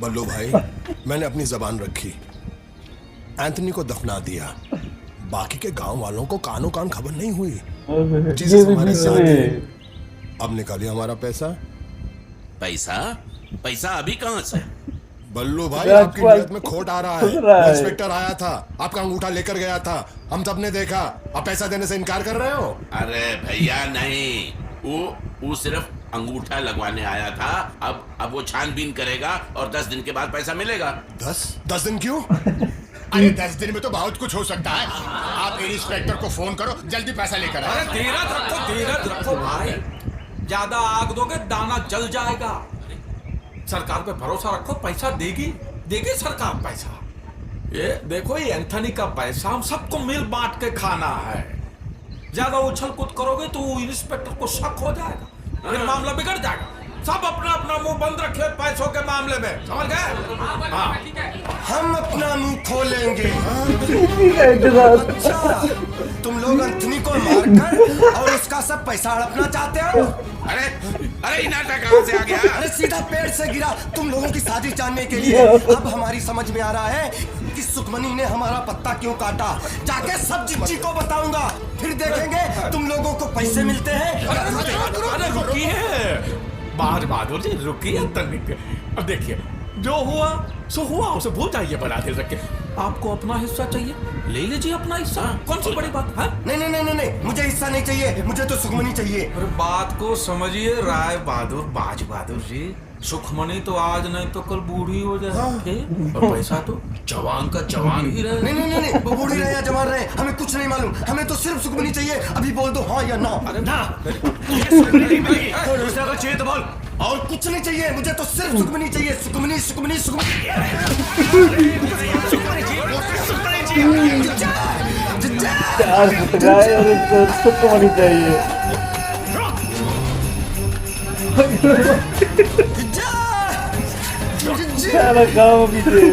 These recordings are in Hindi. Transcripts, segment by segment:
बल्लू भाई, मैंने अपनी जबान रखी, एंथनी को दफना दिया। बाकी के गांव वालों को कानो कान खबर नहीं हुई। चीजें हमारे साथ हैं। अब निकालिए हमारा पैसा। पैसा? पैसा अभी कहाँ से? बल्लू भाई, आपकी नीयत में खोट आ रहा है। इंस्पेक्टर आया था, आपका अंगूठा लेकर गया था, हम सबने देखा। अब पैसा देने से इनकार कर रहे हो? अरे भैया नहीं, वो सिर्फ अंगूठा लगवाने आया था। अब वो छानबीन करेगा और 10 दिन के बाद पैसा मिलेगा। 10 दिन क्यों? अरे 10 दिन में तो बहुत कुछ हो सकता है। आप इंस्पेक्टर को फोन करो, जल्दी पैसा लेकर आए। अरे धीरज रखो भाई, ज्यादा आग दोगे दाना जल जाएगा। सरकार पे भरोसा रखो, पैसा देगी सरकार पैसा। ये देखो, ये एंथनी का पैसा हम सबको मिल बांट के खाना है। ज्यादा उछल कूद करोगे तो इंस्पेक्टर को शक हो जाएगा, फिर मामला बिगड़ जाएगा। सब अपना अपना मुंह बंद रखे पैसों के मामले में, समझ गए? हाँ, हम अपना मुंह खोलेंगे। अच्छा, तुम लोग एंथनी को मारकर और उसका सब पैसा हड़पना चाहते हो? अरे नाटक कहाँ से आ गया? अरे सीधा पेड़ से गिरा। तुम लोगों की साजिश जानने के लिए अब हमारी समझ में आ रहा है कि सुखमनी ने हमारा पत्ता क्यों काटा। जाके सब जिज्जी को बताऊंगा, फिर देखेंगे तुम लोगों को पैसे मिलते हैं। अरे रुकिए बहादुर जी, रुकिए तनिक। अब देखिए, जो हुआ सो हुआ, उसे भूल जाइए बना दिल रख के। आपको अपना हिस्सा चाहिए, ले लीजिए अपना हिस्सा। कौन सी बड़ी बात है? नहीं, मुझे हिस्सा नहीं चाहिए, मुझे तो सुखमनी चाहिए। अरे बात को समझिए राय बहादुर, बाज बहादुर जी। सुखमनी तो आज नहीं तो कल बूढ़ी हो जाए, और पैसा तो जवान का जवान ही रहे। नहीं, वो बूढ़ी रहे या जवान रहे, हमें कुछ नहीं मालूम। हमें तो सिर्फ सुखमनी चाहिए। अभी बोल दो हाँ या ना। अरे ना, चाहिए तो बोल। और कुछ नहीं चाहिए, मुझे तो सिर्फ सुखमनी चाहिए। सुखमनी। चार फुट गाय और उसको सुखमनी चाहिए। सारा गाँव भी थे।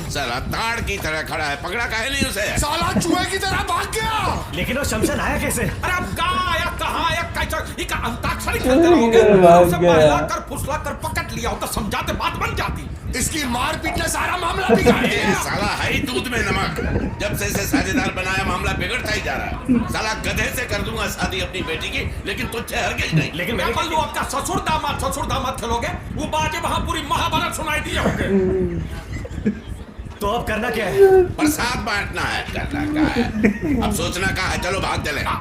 साला ताड़ की तरह खड़ा है, पकड़ा काहे नहीं उसे? साला चूहे की तरह भाग गया। लेकिन वो शमशान आया कैसे? अरे अब कहाँ आया, कहाँ आया, कैसे? इका अंताक्षरी खेलते रहोगे? उसे बहला कर फुसला कर पकड़ लिया होता, समझाते बात बन जाती। इसकी मार पीट ने सारा मामला बिगाड़ दिया। साला है ही दूध में नमक। जब से इसे साझेदार बनाया, मामला बिगड़ता ही जा रहा है। साला गधे से कर दूंगा शादी अपनी बेटी की, लेकिन तुझसे हरगिज नहीं। लेकिन मैं बल्लू आपका ससुर दामाद खेलोगे, वो बाजे वहां पूरी महाभारत सुनाई दिए होंगे। तो अब करना क्या है? प्रसाद बांटना है, करना क्या है? अब सोचना क्या है? चलो भाग चले। ना,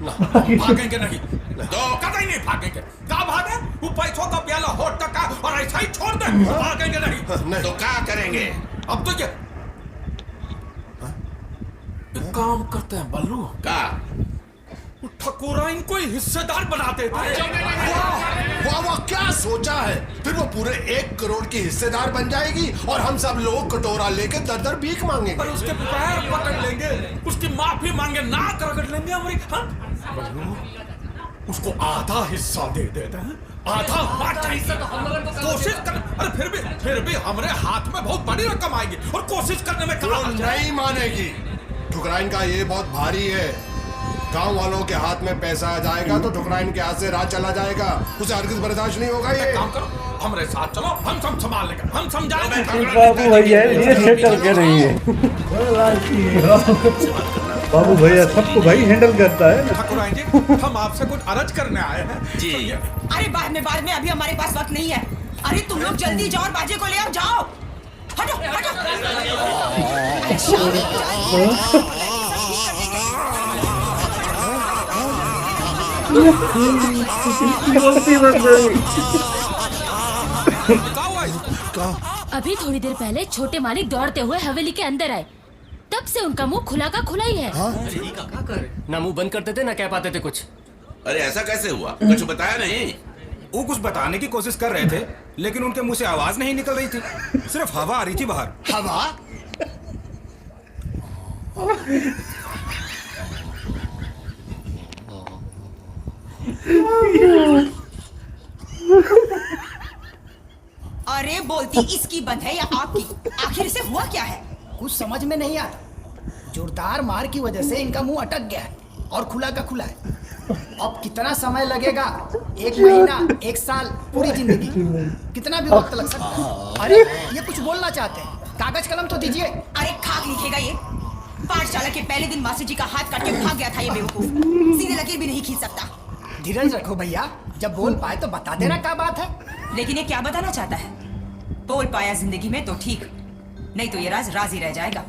भागेंगे नहीं, तो कहीं नहीं भागेंगे। कहाँ भागे? वो पैसों का प्याला होट टका और ऐसा ही छोड़ दे। भागेंगे नहीं। तो क्या करेंगे? अब तो क्या एक काम करते हैं बल्लू, क्या? ठकुरा इनको हिस्सेदार बना देते हैं। वाह, क्या सोचा है? फिर वो पूरे 1 करोड़ की हिस्सेदार बन जाएगी और हम सब लोग कटोरा लेके दर भीख मांगेंगे। पर उसके पैर पकड़ लेंगे, उसकी माफी मांगे, नाक रगड़ लेंगे हमारी। बल्लू, उसको आधा हिस्सा दे देते हैं, आधा बांट जाएगी। कोशिश कर, अरे फिर भी हमारे हाथ में बहुत बड़ी रकम आएगी और कोशिश करने में वो नहीं मानेगी। ठुकराइन का ये बहुत भारी है। गांव वालों के हाथ में पैसा आ जाएगा तो ठुकराइन के हाथ से राज चला जाएगा। उसे हरगिज बर्दाश्त नहीं होगा। ये काम करो, हमारे साथ चलो, हम सब संभाल लेंगे, हम समझाएंगे। बाबू भैया ये हैंडल कर रही है। बाबू भैया सबको भाई हैंडल करता है। ठकुराइन जी, हम आपसे कुछ अर्ज करने आए हैं। जी। अरे बाद में अभी हमारे पास वक्त नहीं है। अरे तुम लोग जल्दी जाओ और बाजे को ले आओ, जाओ। हटो। गलती बन गई। अभी थोड़ी देर पहले छोटे मालिक दौड़ते हुए हवेली के अंदर आए, तब से उनका मुंह खुला का खुला ही है। ना मुंह बंद करते थे ना कह पाते थे कुछ। अरे ऐसा कैसे हुआ? कुछ बताया नहीं? वो कुछ बताने की कोशिश कर रहे थे, लेकिन उनके मुंह से आवाज नहीं निकल रही थी, सिर्फ हवा आ रही थी बाहर। हवा? अरे बोलती इसकी बंद है या आपकी? आखिर से हुआ क्या है? कुछ समझ में नहीं आता। जोरदार मार की वजह से इनका मुंह अटक गया है और खुला का खुला है। अब कितना समय लगेगा? 1 महीना, 1 साल, पूरी जिंदगी, कितना भी वक्त लग सकता है। अरे ये कुछ बोलना चाहते हैं, कागज कलम तो दीजिए। अरे खाक लिखेगा ये। पाठशाला के पहले दिन मास्टर जी का हाथ काट के भाग गया था ये बेवकूफ। सीधे लकीर भी नहीं खींच सकता। धीरज रखो भैया, जब बोल पाए तो बता देना क्या बात है। लेकिन ये क्या बताना चाहता है? बोल पाया जिंदगी में तो ठीक, नहीं तो ये राज राज ही रह जाएगा।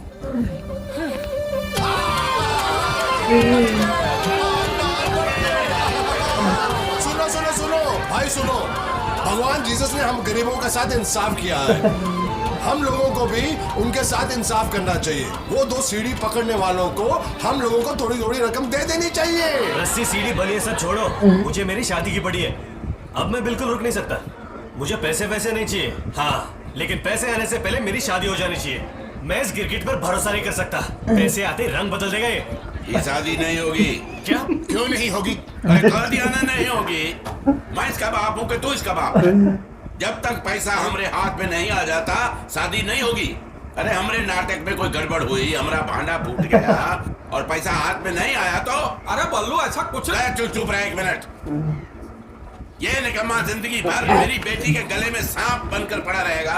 सुनो सुनो सुनो भाई सुनो, भगवान जीसस ने हम गरीबों के साथ इंसाफ किया है, हम लोगों को भी उनके साथ इंसाफ करना चाहिए। वो 2 सीढ़ी पकड़ने वालों को हम लोगों को थोड़ी थोड़ी रकम दे देनी चाहिए। रस्सी सीढ़ी बलिए सब छोड़ो, मुझे मेरी शादी की पड़ी है। अब मैं बिल्कुल रुक नहीं सकता। मुझे पैसे वैसे नहीं चाहिए, हाँ, लेकिन पैसे आने से पहले मेरी शादी हो जानी चाहिए। मैं इस गिरगिट पर भरोसा नहीं कर सकता, पैसे आते रंग बदल देगा ये शादी नहीं होगी। क्या? क्यों नहीं होगी? अरे कह दिया ना नहीं होगी। मैं इसका बाप हूँ कि तू इसका बाप है। जब तक पैसा हमारे हाथ में नहीं आ जाता शादी नहीं होगी। अरे हमारे नाटक में कोई गड़बड़ हुई, हमारा भांडा फूट गया और पैसा हाथ में नहीं आया तो? अरे बल्लू ऐसा कुछ चुप रहे 1 मिनट। ये निकम्मा जिंदगी भर मेरी बेटी के गले में सांप बनकर पड़ा रहेगा।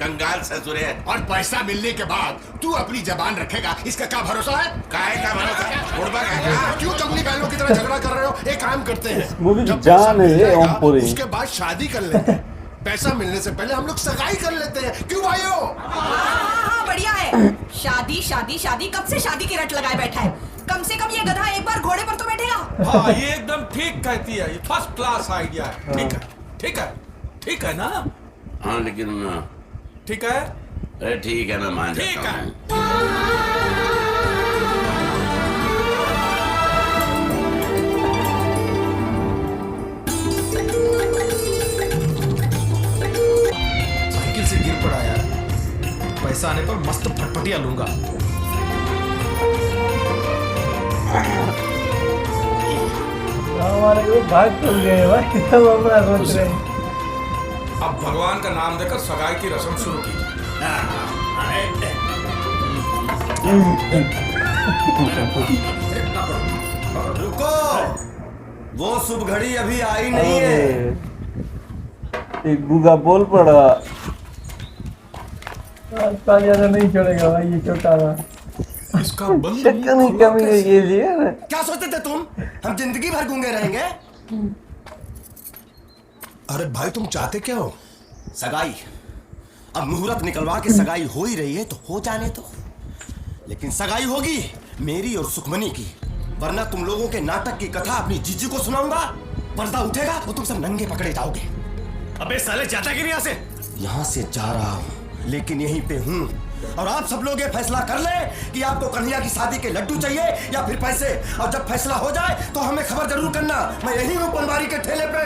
कंगाल ससुर है। और पैसा मिलने के बाद तू अपनी जबान रखेगा, इसका क्या भरोसा है? काहे का भरोसा? बुढ़बा का क्यों जंगली बैलों की तरह झगड़ा कर रहे हो? एक काम करते हैं, मूवी जब जान पैसा मिल है जाएगा, ओमपुरी। उसके बाद शादी कर लेंगे। पैसा मिलने से पहले हम लोग सगाई कर लेते हैं, क्यों भाइयों? हाँ, बढ़िया है। शादी शादी शादी, कब से शादी की रट लगाए बैठा है। कम से कम ये गधा एक बार घोड़े पर तो बैठेगा। हाँ, ये एकदम ठीक कहती है, ये फर्स्ट क्लास आइडिया है। ठीक है, ठीक है, ठीक है ना? हाँ लेकिन ठीक है। अरे ठीक है, मैं मान ठीक जाता है। हूँ। साइकिल से गिर पड़ा यार। पैसा आने पर मस्त फटफटिया लूंगा। हमारे को भाग तो गए भाई, सब अपना सोच रहे हैं। अब भगवान का नाम देकर सगाई की रस्म शुरू की। रुको, वो शुभ घड़ी अभी आई नहीं है। एक गुगा बोल पड़ा, रास्ता ज्यादा नहीं छोड़ेगा भाई ये छोटा सा। इसका बंद शक्कर नहीं कमी है ये जी है ना। क्या सोचते थे तुम, हम जिंदगी भर गूंगे रहेंगे? अरे भाई तुम चाहते क्या हो? सगाई। अब मुहूर्त निकलवा के सगाई हो ही रही है तो हो जाने दो। लेकिन सगाई होगी मेरी और सुखमनी की, वरना तुम लोगों के नाटक की कथा अपनी जीजी को सुनाऊंगा। पर्दा उठेगा तो तुम सब नंगे पकड़े जाओगे। अबे साले जाता क्यों यहाँ से? यहाँ से जा रहा हूँ, लेकिन यहीं पे हूँ। और आप सब लोग ये फैसला कर ले कि आपको कन्हैया की शादी के लड्डू चाहिए या फिर पैसे। और जब फैसला हो जाए तो हमें खबर जरूर करना। मैं यहीं हूँ पनवारी के ठेले पे।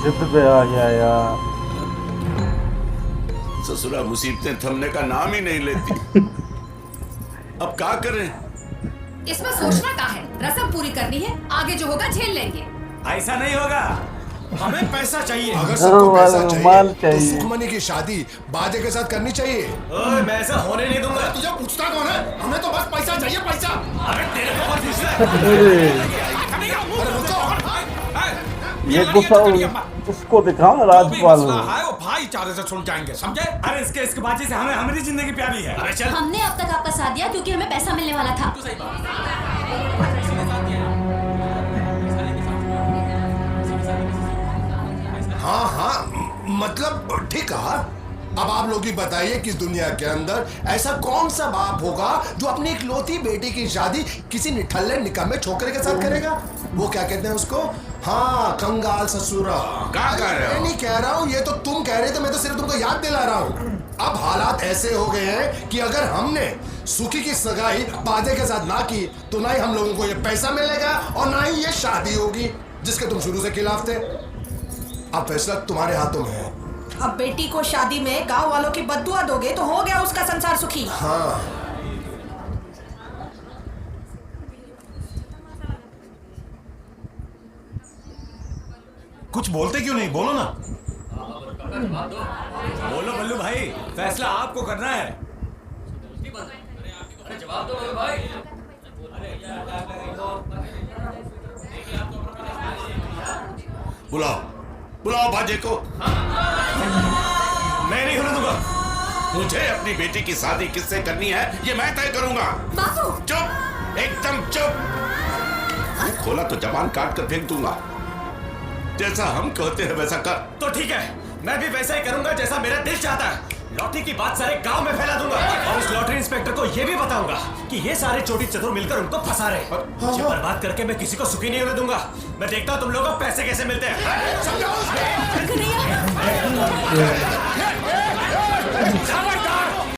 जिद पे आ गया यार। ससुरा मुसीबतें थमने का नाम ही नहीं लेती। अब क्या करें? इसमें सोचना क्या है, रस्म पूरी करनी है, आगे जो होगा झेल लेंगे। ऐसा नहीं होगा, हमें पैसा चाहिए। अगर सबको पैसा माल चाहिए तो चाहिए। सुखमनी की शादी बाजे के साथ करनी चाहिए। ओए, मैं ऐसा होने नहीं दूंगा। तुझे पूछता कौन है? हमें तो बस पैसा चाहिए, पैसा। अबे तेरे को कौन पूछ रहा है? अरे रुको, ये गुस्सा उसको दिखाओ राजपाल मसला है वो भाईचारे से सुन जाएंगे, समझे? अरे इसके बाजी से हमें हमारी जिंदगी प्यारी है। अरे चल। हमने अब तक आपका साथ दिया क्योंकि हमें पैसा मिलने वाला था। हाँ हाँ, मतलब ठीक कहा। अब आप लोग ही बताइए कि इस दुनिया के अंदर ऐसा कौन सा बाप होगा जो अपनी इकलौती बेटी की शादी किसी निठल्ले निकम्मे छोकरे के साथ करेगा? वो क्या कहते हैं उसको? हाँ, कंगाल ससुरा। क्या कह रहे हो? मैं नहीं कह रहा हूँ, ये तो तुम कह रहे थे, मैं तो सिर्फ तुमको याद दिला रहा हूँ। अब हालात ऐसे हो गए हैं कि अगर हमने सुखी की सगाई वादे के साथ ना की तो ना ही हम लोगों को ये पैसा मिलेगा और ना ही ये शादी होगी जिसके तुम शुरू से खिलाफ थे। अब फैसला तुम्हारे हाथों में है। अब बेटी को शादी में गांव वालों की बद्दुआ दोगे तो हो गया उसका संसार सुखी। हाँ, कुछ बोलते क्यों नहीं, बोलो ना। बोलो बल्लू भाई, फैसला आपको करना है। बुलाओ बुलाओ भाजे को। मैं नहीं होने दूंगा। मुझे अपनी बेटी की शादी किससे करनी है ये मैं तय करूंगा। बाबू चुप, एकदम चुप। मुंह खोला तो जबान काट कर फेंक दूंगा। जैसा हम कहते हैं वैसा कर। तो ठीक है, मैं भी वैसा ही करूंगा जैसा मेरा दिल चाहता है। लॉटरी की बात सारे गांव में फैला दूंगा और उस लॉटरी इंस्पेक्टर को ये भी बताऊंगा कि ये सारे चोटी चतुर मिलकर उनको फंसा रहे। मुझे बर्बाद करके मैं किसी को सुखी नहीं होने दूंगा। मैं देखता हूँ तुम लोगों को पैसे कैसे मिलते हैं। कन्हैया